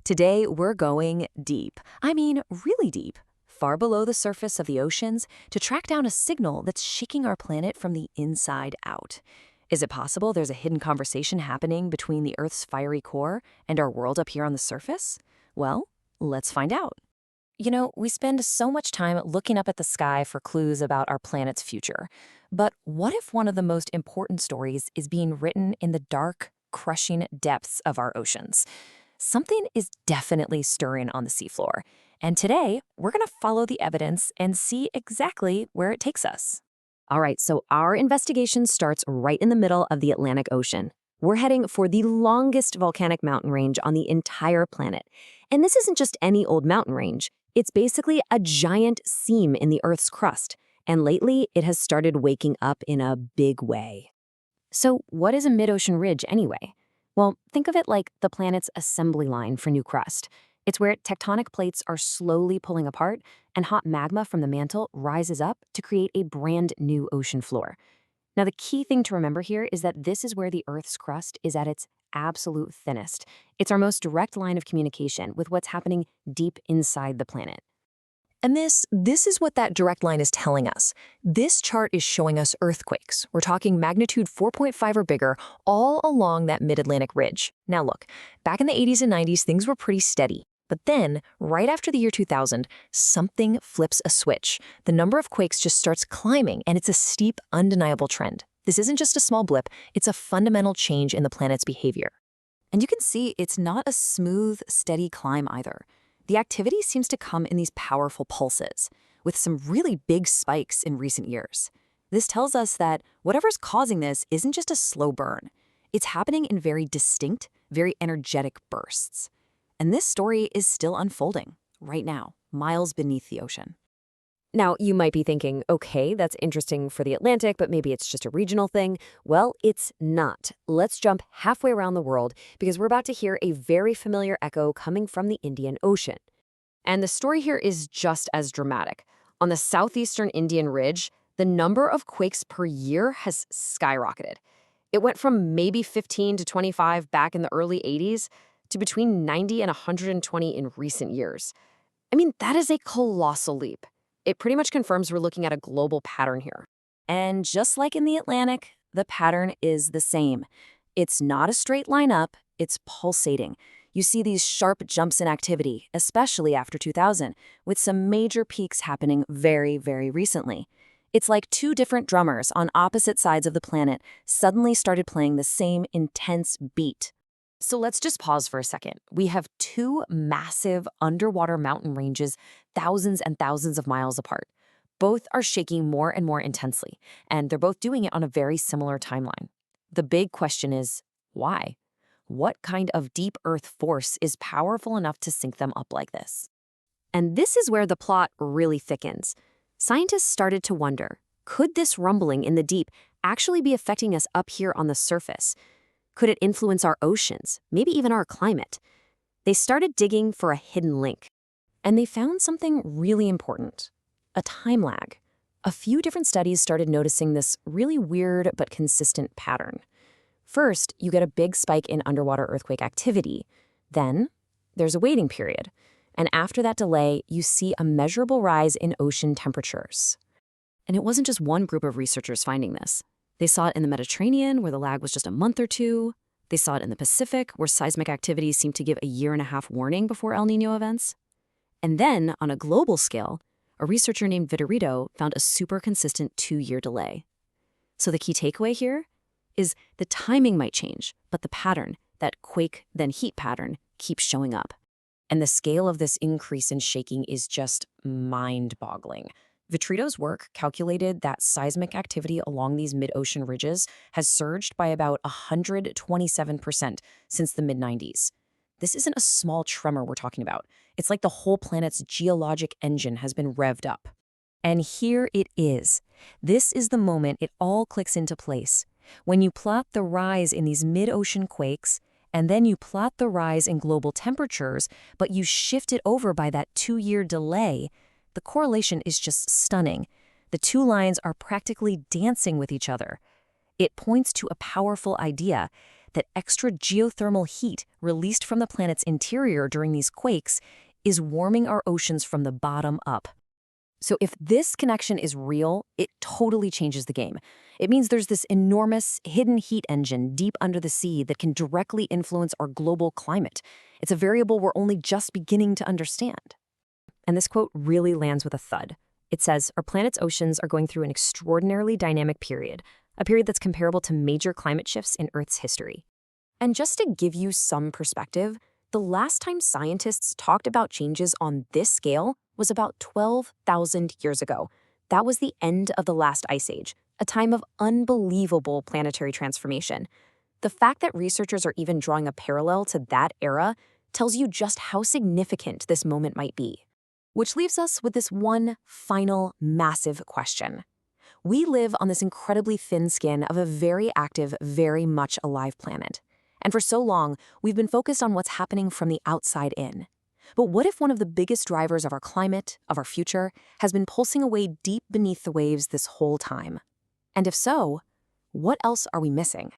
Today, we're going deep. I mean, really deep. Far below the surface of the oceans to track down a signal that's shaking our planet from the inside out. Is it possible there's a hidden conversation happening between the Earth's fiery core and our world up here on the surface? Well, let's find out. We spend so much time looking up at the sky for clues about our planet's future. But what if one of the most important stories is being written in the dark, crushing depths of our oceans? Something is definitely stirring on the seafloor. And today, we're going to follow the evidence and see exactly where it takes us. All right, so our investigation starts right in the middle of the Atlantic Ocean. We're heading for the longest volcanic mountain range on the entire planet. And this isn't just any old mountain range. It's basically a giant seam in the Earth's crust. And lately, it has started waking up in a big way. So what is a mid-ocean ridge anyway? Well, think of it like the planet's assembly line for new crust. It's where tectonic plates are slowly pulling apart and hot magma from the mantle rises up to create a brand new ocean floor. Now, the key thing to remember here is that this is where the Earth's crust is at its absolute thinnest. It's our most direct line of communication with what's happening deep inside the planet. And this is what that direct line is telling us. This chart is showing us earthquakes. We're talking magnitude 4.5 or bigger all along that mid-Atlantic ridge. Now look, back in the 80s and 90s, things were pretty steady. But then, right after the year 2000, something flips a switch. The number of quakes just starts climbing, and it's a steep, undeniable trend. This isn't just a small blip, it's a fundamental change in the planet's behavior. And you can see it's not a smooth, steady climb either. The activity seems to come in these powerful pulses, with some really big spikes in recent years. This tells us that whatever's causing this isn't just a slow burn. It's happening in very distinct, very energetic bursts. And this story is still unfolding, right now, miles beneath the ocean. Now, you might be thinking, okay, that's interesting for the Atlantic, but maybe it's just a regional thing. Well, it's not. Let's jump halfway around the world because we're about to hear a very familiar echo coming from the Indian Ocean. And the story here is just as dramatic. On the southeastern Indian Ridge, the number of quakes per year has skyrocketed. It went from maybe 15 to 25 back in the early 80s to between 90 and 120 in recent years. I mean, that is a colossal leap. It pretty much confirms we're looking at a global pattern here. And just like in the Atlantic, the pattern is the same. It's not a straight line up, it's pulsating. You see these sharp jumps in activity, especially after 2000, with some major peaks happening very, very recently. It's like two different drummers on opposite sides of the planet suddenly started playing the same intense beat. So let's just pause for a second. We have two massive underwater mountain ranges, thousands and thousands of miles apart. Both are shaking more and more intensely, and they're both doing it on a very similar timeline. The big question is, why? What kind of deep earth force is powerful enough to sync them up like this? And this is where the plot really thickens. Scientists started to wonder, could this rumbling in the deep actually be affecting us up here on the surface? Could it influence our oceans, maybe even our climate? They started digging for a hidden link. And they found something really important, a time lag. A few different studies started noticing this really weird but consistent pattern. First, you get a big spike in underwater earthquake activity. Then, there's a waiting period. And after that delay, you see a measurable rise in ocean temperatures. And it wasn't just one group of researchers finding this. They saw it in the Mediterranean, where the lag was just a month or two. They saw it in the Pacific, where seismic activity seemed to give a year-and-a-half warning before El Niño events. And then, on a global scale, a researcher named Vitorino found a super consistent 2-year delay. So the key takeaway here is the timing might change, but the pattern, that quake then heat pattern, keeps showing up. And the scale of this increase in shaking is just mind-boggling. Vitorino's work calculated that seismic activity along these mid-ocean ridges has surged by about 127% since the mid-90s. This isn't a small tremor we're talking about. It's like the whole planet's geologic engine has been revved up. And here it is. This is the moment it all clicks into place. When you plot the rise in these mid-ocean quakes, and then you plot the rise in global temperatures, but you shift it over by that 2-year delay, the correlation is just stunning. The two lines are practically dancing with each other. It points to a powerful idea that extra geothermal heat released from the planet's interior during these quakes is warming our oceans from the bottom up. So if this connection is real, it totally changes the game. It means there's this enormous hidden heat engine deep under the sea that can directly influence our global climate. It's a variable we're only just beginning to understand. And this quote really lands with a thud. It says, our planet's oceans are going through an extraordinarily dynamic period, a period that's comparable to major climate shifts in Earth's history. And just to give you some perspective, the last time scientists talked about changes on this scale was about 12,000 years ago. That was the end of the last ice age, a time of unbelievable planetary transformation. The fact that researchers are even drawing a parallel to that era tells you just how significant this moment might be. Which leaves us with this one final massive question. We live on this incredibly thin skin of a very active, very much alive planet. And for so long, we've been focused on what's happening from the outside in. But what if one of the biggest drivers of our climate, of our future, has been pulsing away deep beneath the waves this whole time? And if so, what else are we missing?